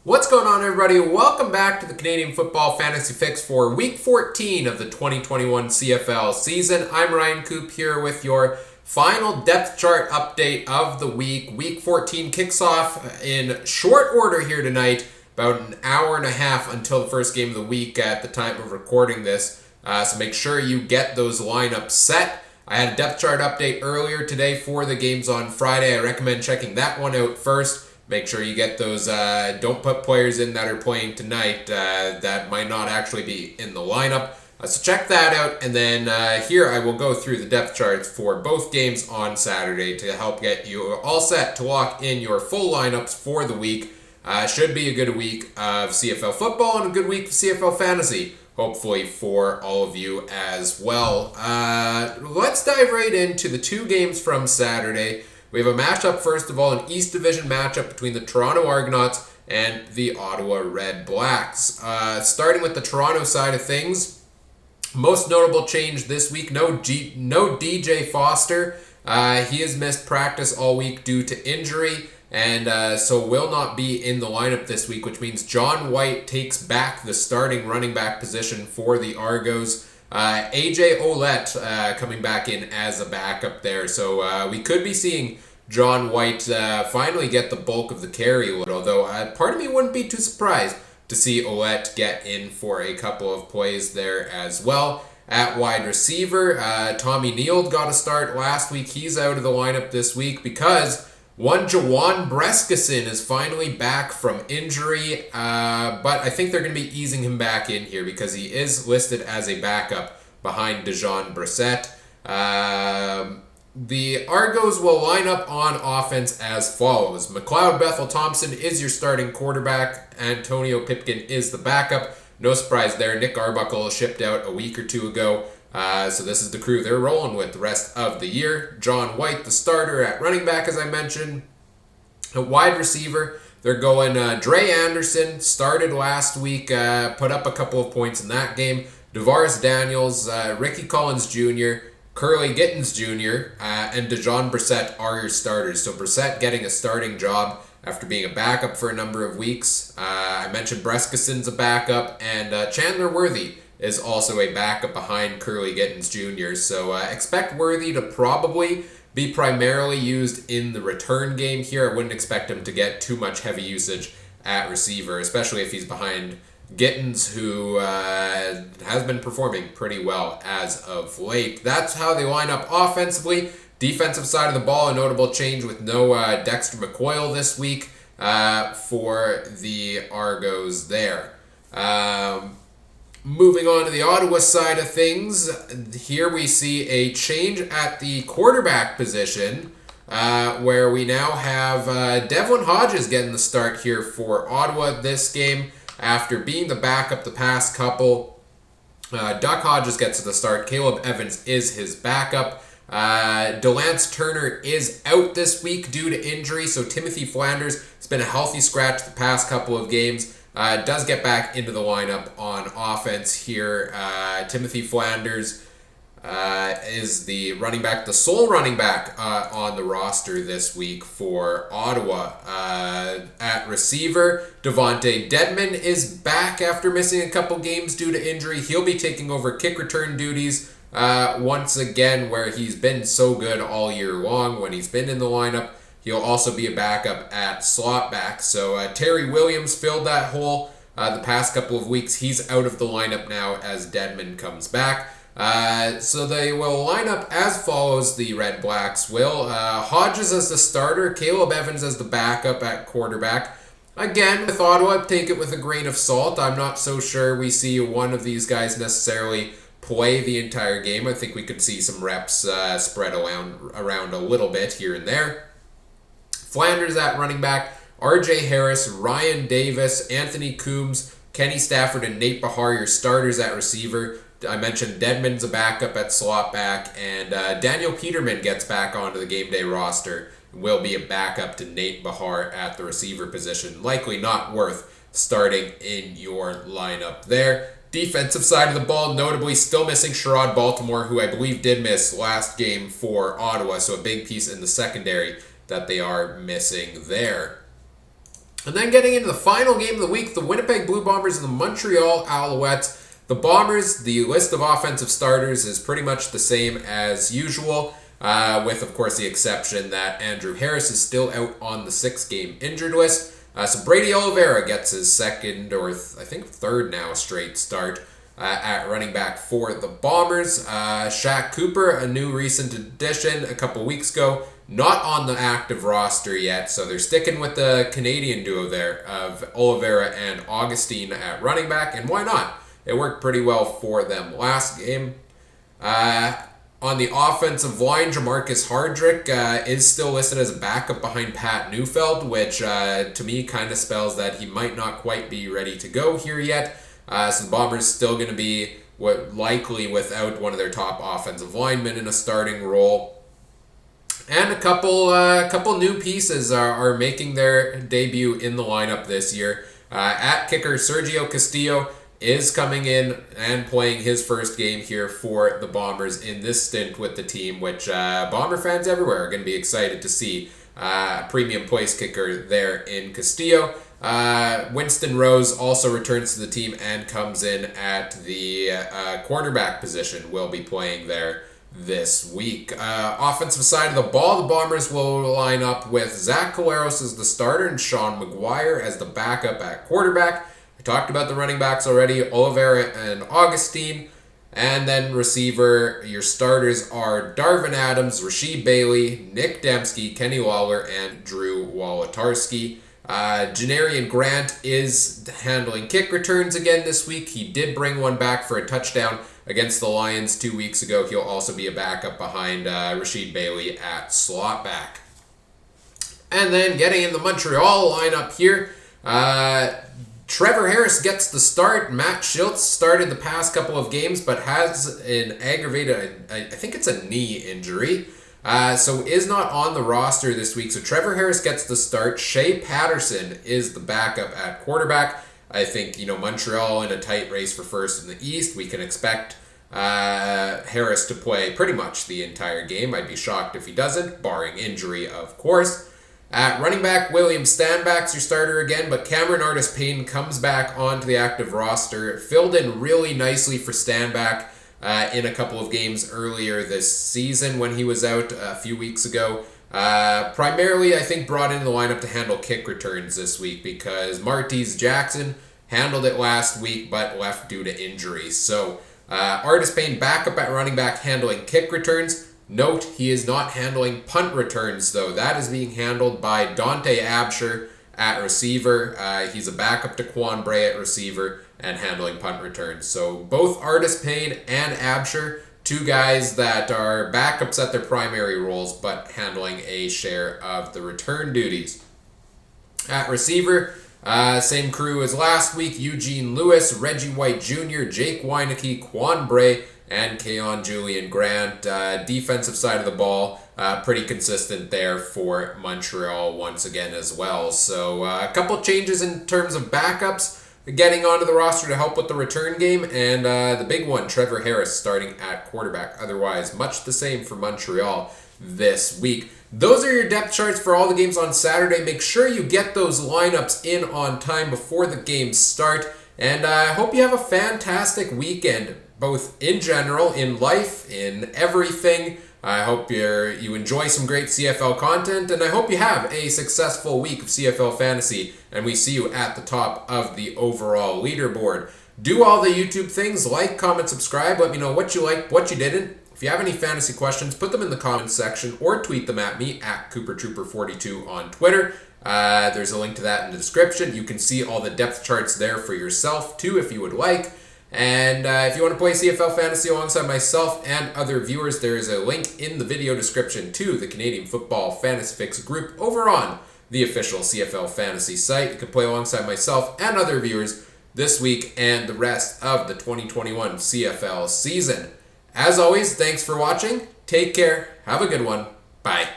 What's going on, everybody? Welcome back to the Canadian Football Fantasy Fix for Week 14 of the 2021 CFL season. I'm Ryan Coop here with your final depth chart update of the week. Week 14 kicks off in short order here tonight, about an hour and a half until the first game of the week at the time of recording this. So make sure you get those lineups set. I had a depth chart update earlier today for the games on Friday. I recommend checking that one out first. Make sure you get those, don't put players in that are playing tonight that might not actually be in the lineup. So check that out, and then here I will go through the depth charts for both games on Saturday to help get you all set to lock in your full lineups for the week. Should be a good week of CFL football and a good week of CFL Fantasy, hopefully for all of you as well. Let's dive right into the two games from Saturday. We have a matchup, first of all, an East Division matchup between the Toronto Argonauts and the Ottawa Red Blacks. Starting with the Toronto side of things, most notable change this week, no DJ Foster. He has missed practice all week due to injury, and so will not be in the lineup this week, which means John White takes back the starting running back position for the Argos. AJ Ouellette coming back in as a backup there. So we could be seeing John White finally get the bulk of the carry, although part of me wouldn't be too surprised to see Ouellette get in for a couple of plays there as well. At wide receiver, Tommy Neal got a start last week. He's out of the lineup this week because one Jawan Breskison is finally back from injury, but I think they're going to be easing him back in here because he is listed as a backup behind Dejon Brissett. The Argos will line up on offense as follows. McLeod Bethel Thompson is your starting quarterback. Antonio Pipkin is the backup. No surprise there. Nick Arbuckle shipped out a week or two ago. So this is the crew they're rolling with the rest of the year. John White, the starter at running back, as I mentioned. A wide receiver, they're going Dre Anderson, started last week, put up a couple of points in that game. DeVaris Daniels, Ricky Collins Jr., Curly Gittins Jr., and Dejon Brissett are your starters. So Brissett getting a starting job after being a backup for a number of weeks. I mentioned Breskison's a backup, and Chandler Worthy is also a backup behind Curly Gittins Jr. So expect Worthy to probably be primarily used in the return game here. I wouldn't expect him to get too much heavy usage at receiver, especially if he's behind Gittins, who has been performing pretty well as of late. That's how they line up offensively. Defensive side of the ball, a notable change with no Dexter McCoyle this week for the Argos there. Moving on to the Ottawa side of things, here we see a change at the quarterback position, where we now have Devlin Hodges getting the start here for Ottawa this game after being the backup the past couple. Duck Hodges gets the start. Caleb Evans is his backup. DeLance Turner is out this week due to injury, so Timothy Flanders has been a healthy scratch the past couple of games. Does get back into the lineup on offense here. Timothy Flanders is the running back, the sole running back on the roster this week for Ottawa. At receiver, Devontae Dedman is back after missing a couple games due to injury. He'll be taking over kick return duties once again, where he's been so good all year long when he's been in the lineup. He'll also be a backup at slot back. So Terry Williams filled that hole the past couple of weeks. He's out of the lineup now as Dedman comes back. So they will line up as follows, the Red Blacks will. Hodges as the starter, Caleb Evans as the backup at quarterback. Again, with Ottawa, take it with a grain of salt. I'm not so sure we see one of these guys necessarily play the entire game. I think we could see some reps spread around a little bit here and there. Flanders at running back, RJ Harris, Ryan Davis, Anthony Coombs, Kenny Stafford, and Nate Bahar, your starters at receiver. I mentioned Dedman's a backup at slot back, and Daniel Peterman gets back onto the game day roster and will be a backup to Nate Bahar at the receiver position. Likely not worth starting in your lineup there. Defensive side of the ball, notably still missing Sherrod Baltimore, who I believe did miss last game for Ottawa, so a big piece in the secondary that they are missing there. And then getting into the final game of the week, the Winnipeg Blue Bombers and the Montreal Alouettes. The Bombers, the list of offensive starters is pretty much the same as usual, with, of course, the exception that Andrew Harris is still out on the 6-game injured list. So Brady Oliveira gets his second or I think third now straight start at running back for the Bombers. Shaq Cooper, a new recent addition a couple weeks ago, not on the active roster yet, so they're sticking with the Canadian duo there of Oliveira and Augustine at running back, and why not? It worked pretty well for them last game. On the offensive line, Jamarcus Hardrick is still listed as a backup behind Pat Neufeld, which to me kind of spells that he might not quite be ready to go here yet. So the Bombers still going to be likely without one of their top offensive linemen in a starting role. And a couple new pieces are making their debut in the lineup this year. At kicker, Sergio Castillo is coming in and playing his first game here for the Bombers in this stint with the team, which Bomber fans everywhere are going to be excited to see. Premium place kicker there in Castillo. Winston Rose also returns to the team and comes in at the cornerback position. Will be playing there this week. Offensive side of the ball, the Bombers will line up with Zach Collaros as the starter and Sean McGuire as the backup at quarterback. I talked about the running backs already, Oliveira and Augustine. And then receiver, your starters are Darvin Adams, Rasheed Bailey, Nick Dembski, Kenny Lawler, and Drew Wolotarski. Janarian Grant is handling kick returns again this week. He did bring one back for a touchdown against the Lions 2 weeks ago. He'll also be a backup behind Rasheed Bailey at slot back. And then getting in the Montreal lineup here, Trevor Harris gets the start. Matt Schultz started the past couple of games, but has an aggravated, I think it's a knee injury. So is not on the roster this week. So Trevor Harris gets the start. Shea Patterson is the backup at quarterback. I think, Montreal in a tight race for first in the East. We can expect Harris to play pretty much the entire game. I'd be shocked if he doesn't, barring injury, of course. At running back, William Stanback's your starter again, but Cameron Artis-Payne comes back onto the active roster. Filled in really nicely for Stanback in a couple of games earlier this season when he was out a few weeks ago. Primarily, I think, brought into the lineup to handle kick returns this week because Martez Jackson handled it last week but left due to injury. So Artis-Payne backup at running back handling kick returns. Note, he is not handling punt returns, though. That is being handled by Dante Absher at receiver. He's a backup to Quan Bray at receiver and handling punt returns. So both Artis-Payne and Absher, two guys that are backups at their primary roles, but handling a share of the return duties. At receiver, same crew as last week, Eugene Lewis, Reggie White Jr., Jake Weineke, Quan Bray, and Keon Julian Grant. Defensive side of the ball, pretty consistent there for Montreal once again as well. So a couple changes in terms of backups getting onto the roster to help with the return game, and the big one, Trevor Harris starting at quarterback. Otherwise, much the same for Montreal this week. Those are your depth charts for all the games on Saturday. Make sure you get those lineups in on time before the games start, and I hope you have a fantastic weekend, both in general, in life, in everything. I hope you enjoy some great CFL content, and I hope you have a successful week of CFL Fantasy, and we see you at the top of the overall leaderboard. Do all the YouTube things, like, comment, subscribe, let me know what you liked, what you didn't. If you have any fantasy questions, put them in the comments section or tweet them at me at CooperTrooper42 on Twitter. There's a link to that in the description. You can see all the depth charts there for yourself too if you would like. And if you want to play CFL Fantasy alongside myself and other viewers, there is a link in the video description to the Canadian Football Fantasy Fix group over on the official CFL Fantasy site. You can play alongside myself and other viewers this week and the rest of the 2021 CFL season. As always, thanks for watching. Take care. Have a good one. Bye.